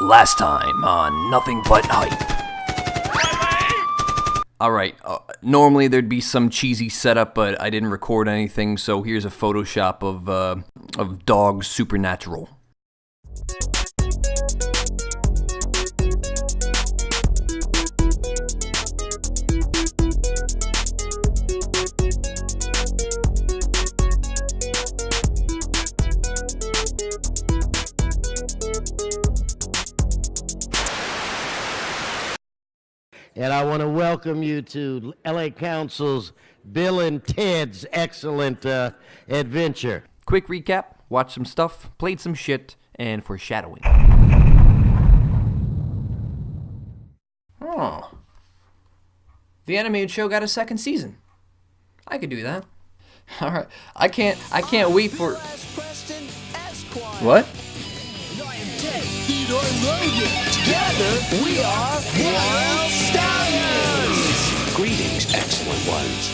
Last time on Nothing But Hype. Alright, normally there'd be some cheesy setup, but I didn't record anything, so here's a Photoshop of Dog Supernatural. And I want to welcome you to LA Council's Bill and Ted's Excellent Adventure. Quick recap, watched some stuff, played some shit, and foreshadowing. Oh. The animated show got a second season. I could do that. Alright. I can't wait for... What? Together, we are Wild Stallions! Greetings, excellent ones.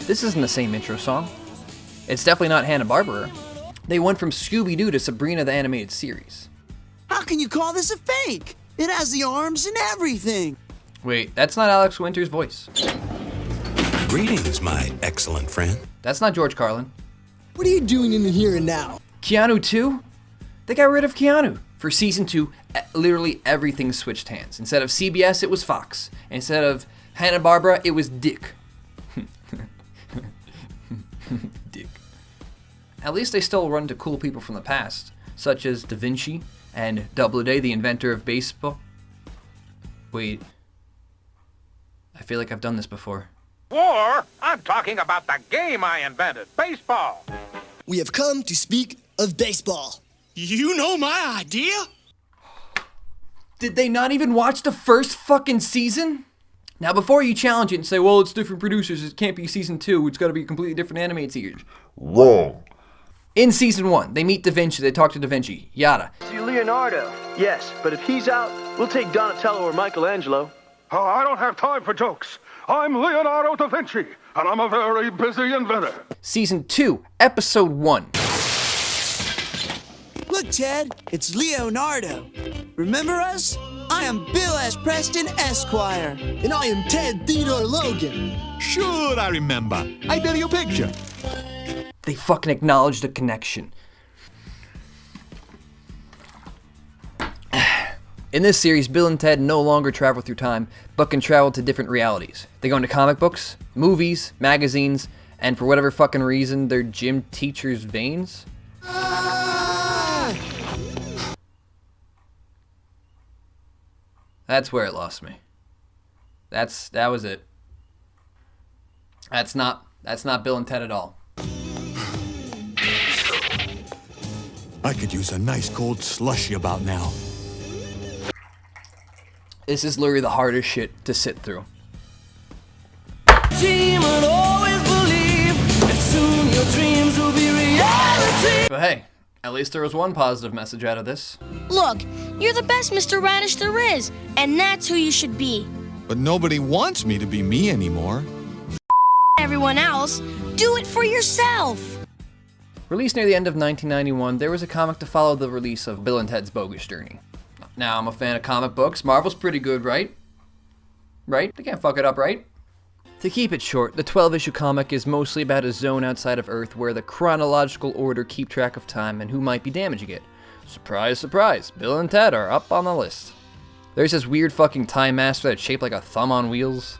This isn't the same intro song. It's definitely not Hanna-Barbera. They went from Scooby-Doo to Sabrina the Animated Series. How can you call this a fake? It has the arms and everything. Wait, that's not Alex Winter's voice. Greetings, my excellent friend. That's not George Carlin. What are you doing in the here and now? Keanu 2? They got rid of Keanu. For season 2, literally everything switched hands. Instead of CBS, it was Fox. Instead of Hanna-Barbera, it was Dick. Dick. At least they still run to cool people from the past, such as Da Vinci and Doubleday, the inventor of baseball. Wait. I feel like I've done this before. War? I'm talking about the game I invented, baseball. We have come to speak of baseball. You know my idea? Did they not even watch the first fucking season? Now, before you challenge it and say, well, it's different producers, it can't be season 2, it's gotta be a completely different animated series. Wrong. In season 1, they meet Da Vinci, they talk to Da Vinci, yada. See Leonardo. Yes, but if he's out, we'll take Donatello or Michelangelo. Oh, I don't have time for jokes. I'm Leonardo da Vinci, and I'm a very busy inventor. Season 2, Episode 1. Look, Ted, it's Leonardo. Remember us? I am Bill S. Preston, Esquire. And I am Ted Theodore Logan. Sure, I remember. I did your picture. They fucking acknowledged the connection. In this series, Bill and Ted no longer travel through time, but can travel to different realities. They go into comic books, movies, magazines, and for whatever fucking reason, their gym teacher's veins. That's where it lost me. That was it. That's not Bill and Ted at all. I could use a nice cold slushy about now. This is literally the hardest shit to sit through. But hey, at least there was one positive message out of this. Look, you're the best Mr. Radish there is, and that's who you should be. But nobody wants me to be me anymore. Everyone else, do it for yourself. Released near the end of 1991, there was a comic to follow the release of Bill and Ted's Bogus Journey. Now, I'm a fan of comic books. Marvel's pretty good, right? Right? They can't fuck it up, right? To keep it short, the 12-issue comic is mostly about a zone outside of Earth where the chronological order keep track of time and who might be damaging it. Surprise, surprise, Bill and Ted are up on the list. There's this weird fucking time master that's shaped like a thumb on wheels.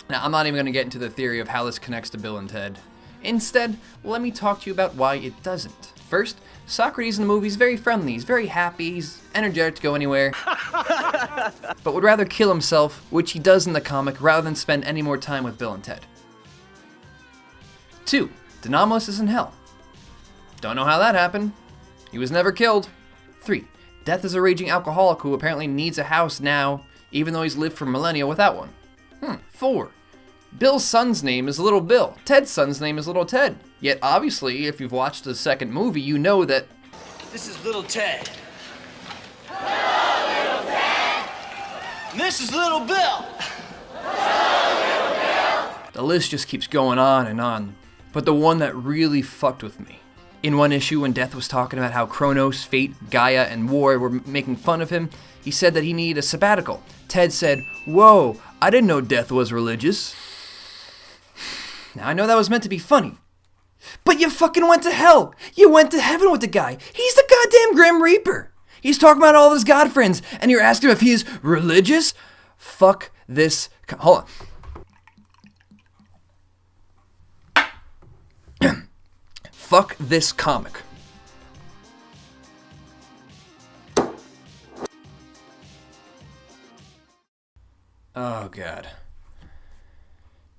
Now, I'm not even going to get into the theory of how this connects to Bill and Ted. Instead, let me talk to you about why it doesn't. First, Socrates in the movie is very friendly, he's very happy, he's energetic to go anywhere, but would rather kill himself, which he does in the comic, rather than spend any more time with Bill and Ted. 2. Denomalus is in hell. Don't know how that happened. He was never killed. 3. Death is a raging alcoholic who apparently needs a house now, even though he's lived for millennia without one. 4. Bill's son's name is Little Bill. Ted's son's name is Little Ted. Yet obviously, if you've watched the second movie, you know that... This is Little Ted. Hello, Little Ted. And this is Little Bill. The list just keeps going on and on. But the one that really fucked with me In one issue, when Death was talking about how Kronos, Fate, Gaia, and War were making fun of him, he said that he needed a sabbatical. Ted said, "Whoa, I didn't know Death was religious." Now, I know that was meant to be funny, but you fucking went to hell. You went to heaven with the guy. He's the goddamn Grim Reaper. He's talking about all his god friends, and you're asking him if he's religious? Fuck this. Hold on. Fuck this comic. Oh, God.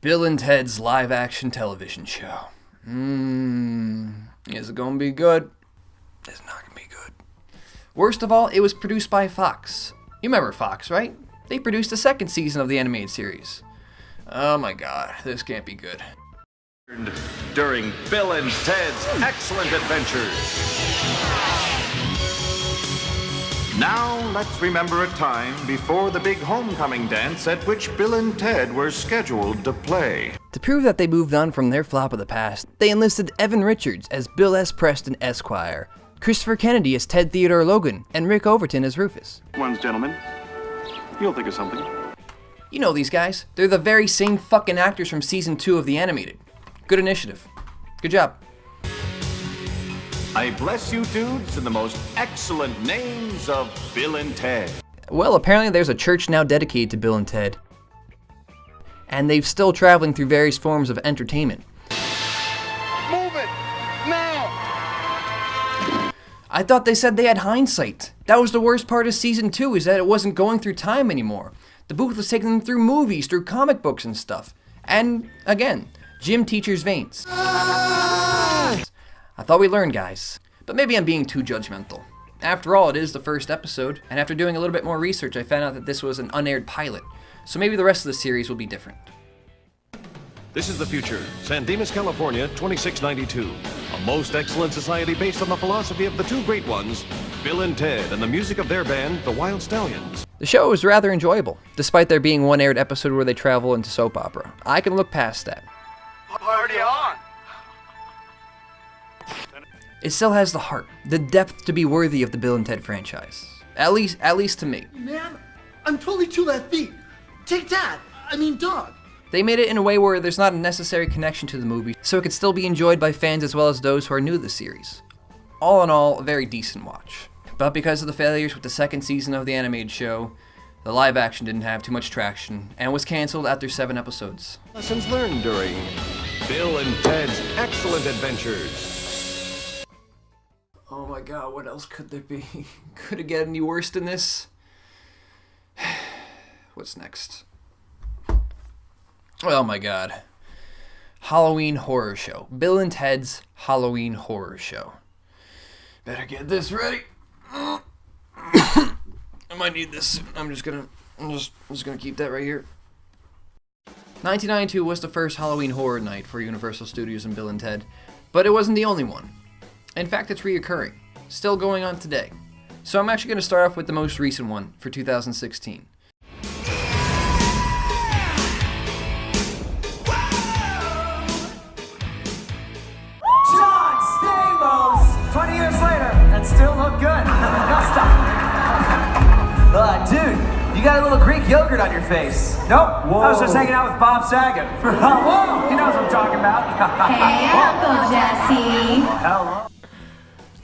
Bill and Ted's live-action television show. Is it gonna be good? It's not gonna be good. Worst of all, it was produced by Fox. You remember Fox, right? They produced the second season of the animated series. Oh my God, this can't be good. During Bill and Ted's Excellent Adventures. Now, let's remember a time before the big homecoming dance at which Bill and Ted were scheduled to play. To prove that they moved on from their flop of the past, they enlisted Evan Richards as Bill S. Preston, Esquire, Christopher Kennedy as Ted Theodore Logan, and Rick Overton as Rufus. Ones, gentlemen. You'll think of something. You know these guys. They're the very same fucking actors from Season 2 of the animated. Good initiative. Good job. I bless you dudes in the most excellent names of Bill and Ted. Well, apparently there's a church now dedicated to Bill and Ted. And they're still traveling through various forms of entertainment. Move it! Now! I thought they said they had hindsight. That was the worst part of Season 2, is that it wasn't going through time anymore. The booth was taking them through movies, through comic books and stuff. And, again, gym teacher's veins. I thought we learned, guys. But maybe I'm being too judgmental. After all, it is the first episode, and after doing a little bit more research, I found out that this was an unaired pilot. So maybe the rest of the series will be different. This is the future. San Dimas, California, 2692. A most excellent society based on the philosophy of the two great ones, Bill and Ted, and the music of their band, the Wild Stallions. The show was rather enjoyable, despite there being one aired episode where they travel into soap opera. I can look past that. Party on! It still has the heart, the depth to be worthy of the Bill and Ted franchise. At least to me. Man, I'm totally 2 left feet. Take that. I mean, dog. They made it in a way where there's not a necessary connection to the movie, so it could still be enjoyed by fans as well as those who are new to the series. All in all, a very decent watch. But because of the failures with the second season of the animated show, the live action didn't have too much traction, and was cancelled after 7 episodes. Lessons learned during Bill and Ted's Excellent Adventures. Oh my God, what else could there be? Could it get any worse than this? What's next? Oh my God. Halloween Horror Show. Bill and Ted's Halloween Horror Show. Better get this ready. I might need this. I'm just gonna keep that right here. 1992 was the first Halloween Horror Night for Universal Studios and Bill and Ted, but it wasn't the only one. In fact, it's reoccurring, still going on today. So I'm actually going to start off with the most recent one for 2016. John Stamos! 20 years later, and still look good. No, stop. Dude, you got a little Greek yogurt on your face. Nope. Whoa. I was just hanging out with Bob Saget. Whoa! He knows what I'm talking about. Hey, Uncle Jesse. Hello.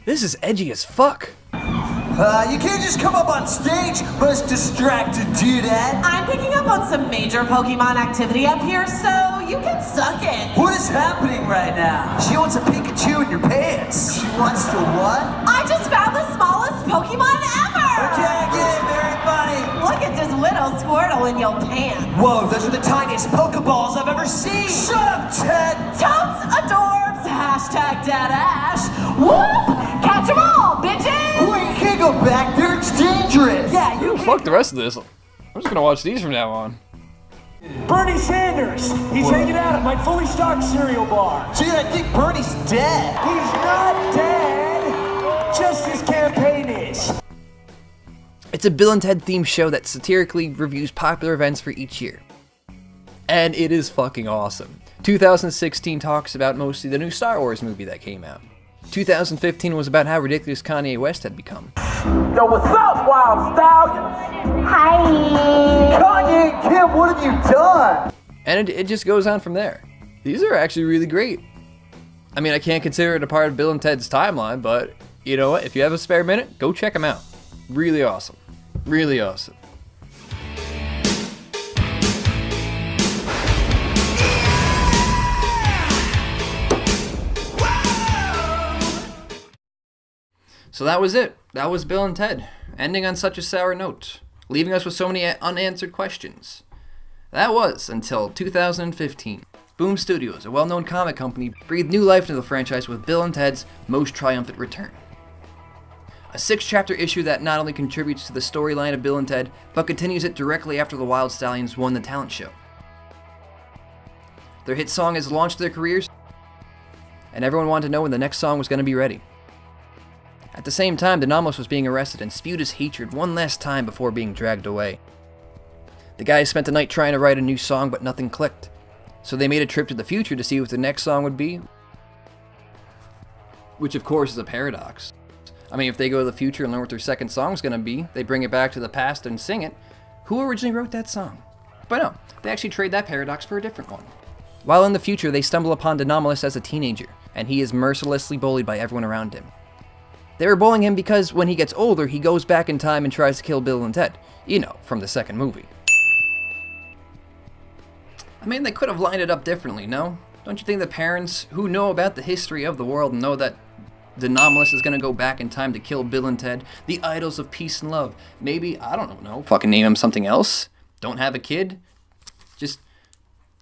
This is edgy as fuck. You can't just come up on stage, most distracted dudette. I'm picking up on some major Pokemon activity up here, so you can suck it. What is happening right now? She wants a Pikachu in your pants. She wants to what? I just found the smallest Pokemon ever. Okay, get it, very funny. Look at this little Squirtle in your pants. Whoa, those are the tiniest Pokeballs I've ever seen. Shut up, Ted. Totes adorbs. Hashtag dead ash. Whoop! Catch 'em all, bitches. Wait, you can't go back there. It's dangerous. Yeah, you Fuck the rest of this. I'm just gonna watch these from now on. Bernie Sanders. He's hanging out at my fully stocked cereal bar. Gee, I think Bernie's dead. He's not dead. Just his campaign is. It's a Bill and Ted themed show that satirically reviews popular events for each year. And it is fucking awesome. 2016 talks about mostly the new Star Wars movie that came out. 2015 was about how ridiculous Kanye West had become. Yo, what's up, Wild Stallions? Hi. Kanye and Kim, what have you done? And it just goes on from there. These are actually really great. I mean, I can't consider it a part of Bill and Ted's timeline, but you know what? If you have a spare minute, go check them out. Really awesome. Really awesome. So that was it. That was Bill and Ted, ending on such a sour note, leaving us with so many unanswered questions. That was until 2015. Boom Studios, a well-known comic company, breathed new life into the franchise with Bill and Ted's Most Triumphant Return. A 6-chapter issue that not only contributes to the storyline of Bill and Ted, but continues it directly after the Wild Stallions won the talent show. Their hit song has launched their careers, and everyone wanted to know when the next song was going to be ready. At the same time, the Anomalous was being arrested and spewed his hatred one last time before being dragged away. The guys spent the night trying to write a new song, but nothing clicked. So they made a trip to the future to see what the next song would be. Which of course is a paradox. I mean, if they go to the future and learn what their second song's gonna be, they bring it back to the past and sing it. Who originally wrote that song? But no, they actually trade that paradox for a different one. While in the future, they stumble upon the Anomalous as a teenager, and he is mercilessly bullied by everyone around him. They were bullying him because when he gets older, he goes back in time and tries to kill Bill and Ted. You know, from the second movie. I mean, they could have lined it up differently, no? Don't you think the parents who know about the history of the world know that the Anomalous is gonna go back in time to kill Bill and Ted, the idols of peace and love? Maybe, I don't know, fucking name him something else? Don't have a kid? Just,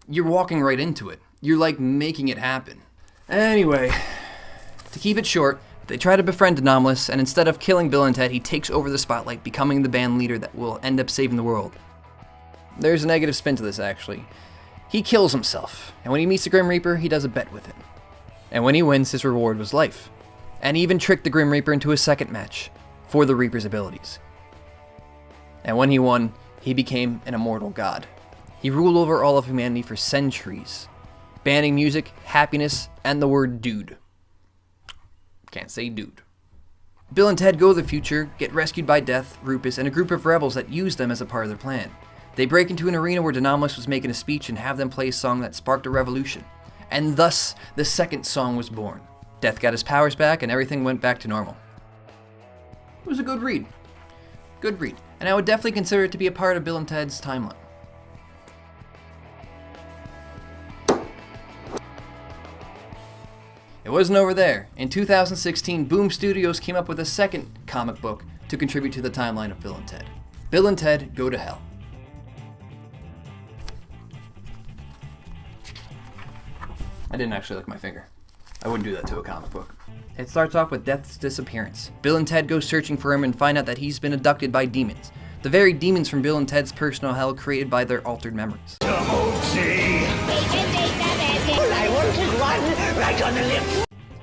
you're walking right into it. You're like making it happen. Anyway, to keep it short, they try to befriend Anomalous, and instead of killing Bill and Ted, he takes over the spotlight, becoming the band leader that will end up saving the world. There's a negative spin to this, actually. He kills himself, and when he meets the Grim Reaper, he does a bet with him. And when he wins, his reward was life. And he even tricked the Grim Reaper into a second match for the Reaper's abilities. And when he won, he became an immortal god. He ruled over all of humanity for centuries, banning music, happiness, and the word dude. Can't say dude. Bill and Ted go to the future, get rescued by Death, Rupus, and a group of rebels that use them as a part of their plan. They break into an arena where Anomalous was making a speech and have them play a song that sparked a revolution. And thus, the second song was born. Death got his powers back and everything went back to normal. It was a good read. Good read. And I would definitely consider it to be a part of Bill and Ted's timeline. It wasn't over there. In 2016, Boom Studios came up with a second comic book to contribute to the timeline of Bill and Ted. Bill and Ted Go to Hell. I didn't actually lick my finger. I wouldn't do that to a comic book. It starts off with Death's disappearance. Bill and Ted go searching for him and find out that he's been abducted by demons. The very demons from Bill and Ted's personal hell created by their altered memories.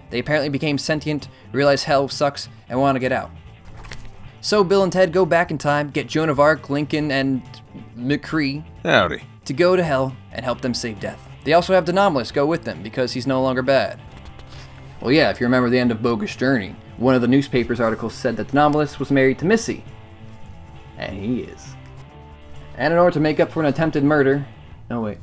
They apparently became sentient, realize hell sucks, and want to get out. So Bill and Ted go back in time, get Joan of Arc, Lincoln, and McCree Howdy. to go to hell and help them save Death. They also have the Anomalous go with them because he's no longer bad. Well, yeah, if you remember the end of Bogus Journey, one of the newspaper's articles said that the Anomalous was married to Missy. And he is. And in order to make up for an attempted murder... No, wait.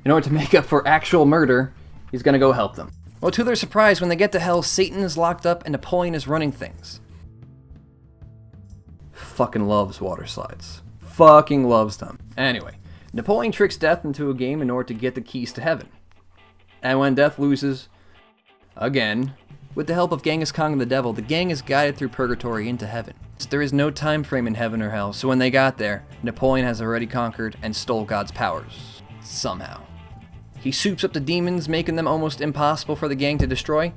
In order to make up for actual murder, he's gonna go help them. Well, to their surprise, when they get to hell, Satan is locked up and Napoleon is running things. Fucking loves water slides. Fucking loves them. Anyway, Napoleon tricks Death into a game in order to get the keys to heaven. And when Death loses, again, with the help of Genghis Khan and the Devil, the gang is guided through purgatory into heaven. There is no time frame in heaven or hell, so when they got there, Napoleon has already conquered and stole God's powers. Somehow. He soups up the demons, making them almost impossible for the gang to destroy,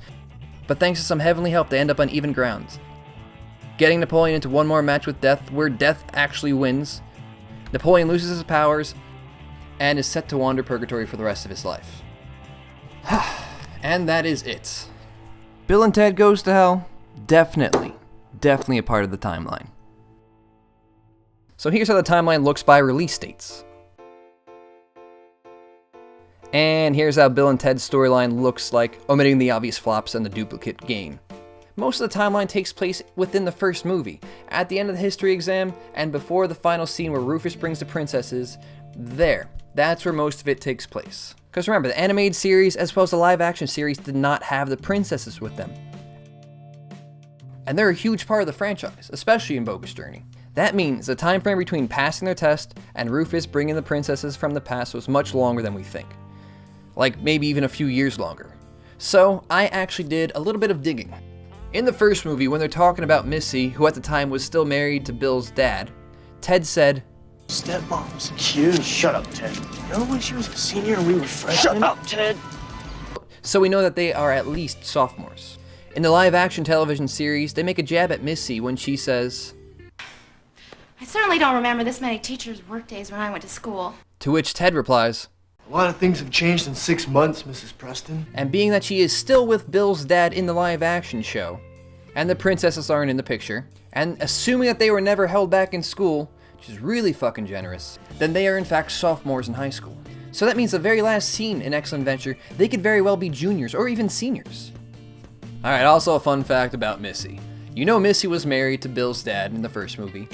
but thanks to some heavenly help, they end up on even grounds. Getting Napoleon into one more match with Death, where Death actually wins. Napoleon loses his powers, and is set to wander purgatory for the rest of his life. And that is it. Bill and Ted Goes to Hell, definitely a part of the timeline. So here's how the timeline looks by release dates. And here's how Bill and Ted's storyline looks like, omitting the obvious flops and the duplicate game. Most of the timeline takes place within the first movie, at the end of the history exam, and before the final scene where Rufus brings the princesses. That's where most of it takes place. Because remember, the animated series as well as the live action series did not have the princesses with them. And they're a huge part of the franchise, especially in Bogus Journey. That means the time frame between passing their test and Rufus bringing the princesses from the past was much longer than we think. Like maybe even a few years longer. So I actually did a little bit of digging. In the first movie, when they're talking about Missy, who at the time was still married to Bill's dad, Ted said, "Stepmom's cute." Shut up, Ted. Remember when she was a senior and we were freshmen? Shut up, Ted. So we know that they are at least sophomores. In the live action television series, they make a jab at Missy when she says, "I certainly don't remember this many teachers' workdays when I went to school." To which Ted replies, "A lot of things have changed in 6 months, Mrs. Preston." And being that she is still with Bill's dad in the live action show, and the princesses aren't in the picture, and assuming that they were never held back in school, which is really fucking generous, then they are in fact sophomores in high school. So that means the very last scene in Excellent Adventure, they could very well be juniors or even seniors. Alright, also a fun fact about Missy. You know Missy was married to Bill's dad in the first movie.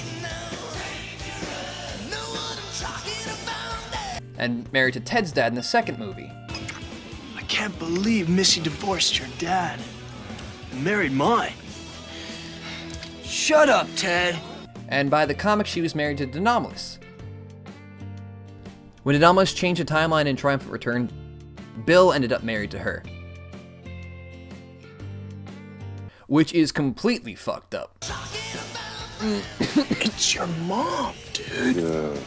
And married to Ted's dad in the second movie. I can't believe Missy divorced your dad and married mine. Shut up, Ted. And by the comic, she was married to Denomalus. When Denomalus changed the timeline in Triumphant Return, Bill ended up married to her. Which is completely fucked up. It's your mom, dude. Good.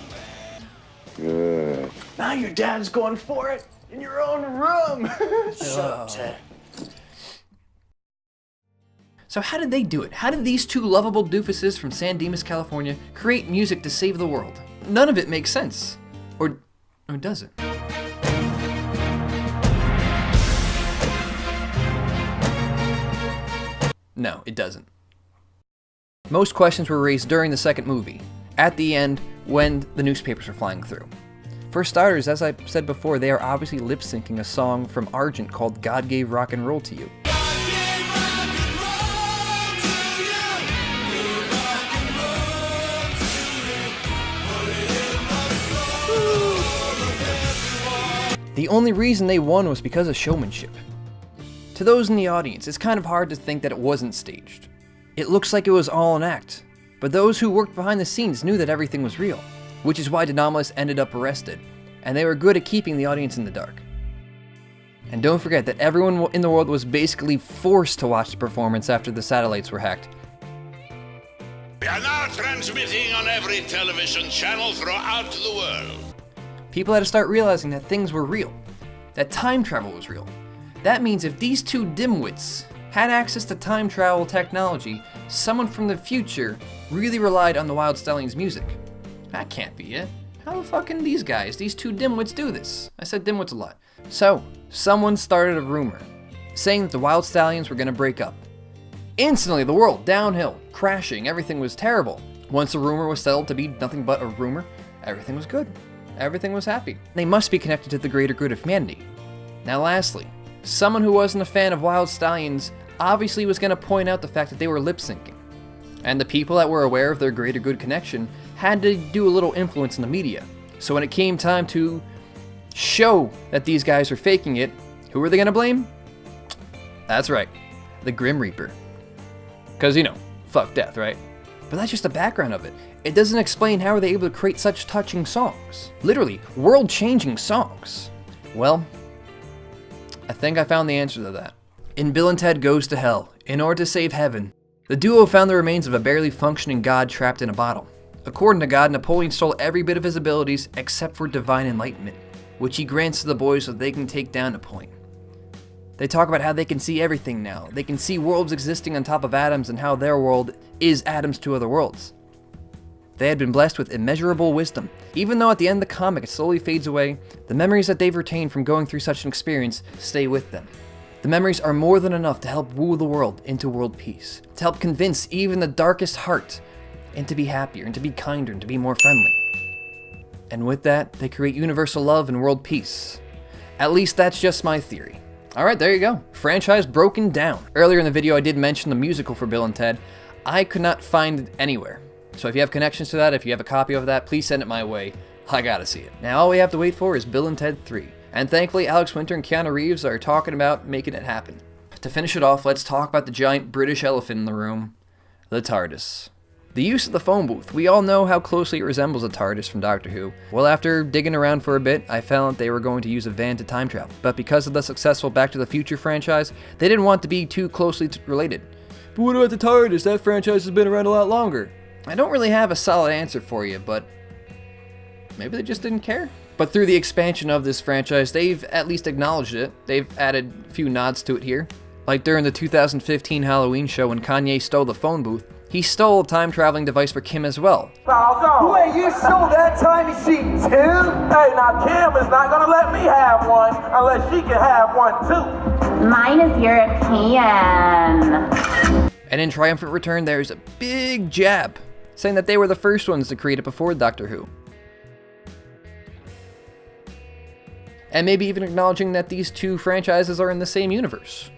Good. Now your dad's going for it in your own room. Shut up, Ted. So how did they do it? How did these two lovable doofuses from San Dimas, California create music to save the world? None of it makes sense. Or does it? No, it doesn't. Most questions were raised during the second movie, at the end when the newspapers were flying through. For starters, as I said before, they are obviously lip-syncing a song from Argent called God Gave Rock and Roll to You. The only reason they won was because of showmanship. To those in the audience, it's kind of hard to think that it wasn't staged. It looks like it was all an act, but those who worked behind the scenes knew that everything was real, which is why Denomalus ended up arrested, and they were good at keeping the audience in the dark. And don't forget that everyone in the world was basically forced to watch the performance after the satellites were hacked. We are now transmitting on every television channel throughout the world. People had to start realizing that things were real, that time travel was real. That means if these two dimwits had access to time travel technology, someone from the future really relied on the Wild Stallions' music. That can't be it. How the fuck can these guys, these two dimwits, do this? I said dimwits a lot. So, someone started a rumor, saying that the Wild Stallions were gonna break up. Instantly, the world, downhill, crashing, everything was terrible. Once the rumor was settled to be nothing but a rumor, everything was good. Everything was happy. They must be connected to the greater good of humanity. Now lastly, someone who wasn't a fan of Wild Stallions obviously was going to point out the fact that they were lip-syncing. And the people that were aware of their greater good connection had to do a little influence in the media. So when it came time to show that these guys were faking it, who were they going to blame? That's right, the Grim Reaper. Because, you know, fuck death, right? But that's just the background of it. It doesn't explain how are they able to create such touching songs. Literally, world-changing songs. Well, I think I found the answer to that. In Bill and Ted Goes to Hell, in order to save heaven, the duo found the remains of a barely functioning god trapped in a bottle. According to God, Napoleon stole every bit of his abilities except for divine enlightenment, which he grants to the boys so they can take down Napoleon. They talk about how they can see everything now. They can see worlds existing on top of atoms and how their world is atoms to other worlds. They had been blessed with immeasurable wisdom. Even though at the end of the comic it slowly fades away, the memories that they've retained from going through such an experience stay with them. The memories are more than enough to help woo the world into world peace, to help convince even the darkest heart and to be happier, and to be kinder, and to be more friendly. And with that, they create universal love and world peace. At least that's just my theory. Alright, there you go. Franchise broken down. Earlier in the video I did mention the musical for Bill and Ted. I could not find it anywhere. So if you have connections to that, if you have a copy of that, please send it my way. I gotta see it. Now all we have to wait for is Bill and Ted 3. And thankfully Alex Winter and Keanu Reeves are talking about making it happen. To finish it off, let's talk about the giant British elephant in the room, the TARDIS. The use of the phone booth. We all know how closely it resembles a TARDIS from Doctor Who. Well, after digging around for a bit, I found that they were going to use a van to time travel. But because of the successful Back to the Future franchise, they didn't want to be too closely related. But what about the TARDIS? That franchise has been around a lot longer. I don't really have a solid answer for you, but maybe they just didn't care. But through the expansion of this franchise, they've at least acknowledged it. They've added a few nods to it here. Like during the 2015 Halloween show when Kanye stole the phone booth, he stole a time-traveling device for Kim as well. Wait, you stole that time machine too? Hey, now Kim is not gonna let me have one unless she can have one too. Mine is European. And in triumphant return, there's a big jab, saying that they were the first ones to create it before Doctor Who. And maybe even acknowledging that these two franchises are in the same universe.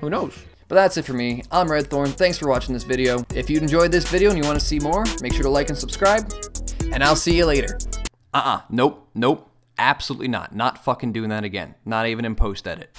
Who knows? But that's it for me. I'm Redthorne. Thanks for watching this video. If you enjoyed this video and you want to see more, make sure to like and subscribe. And I'll see you later. Nope. Absolutely not. Not fucking doing that again. Not even in post-edit.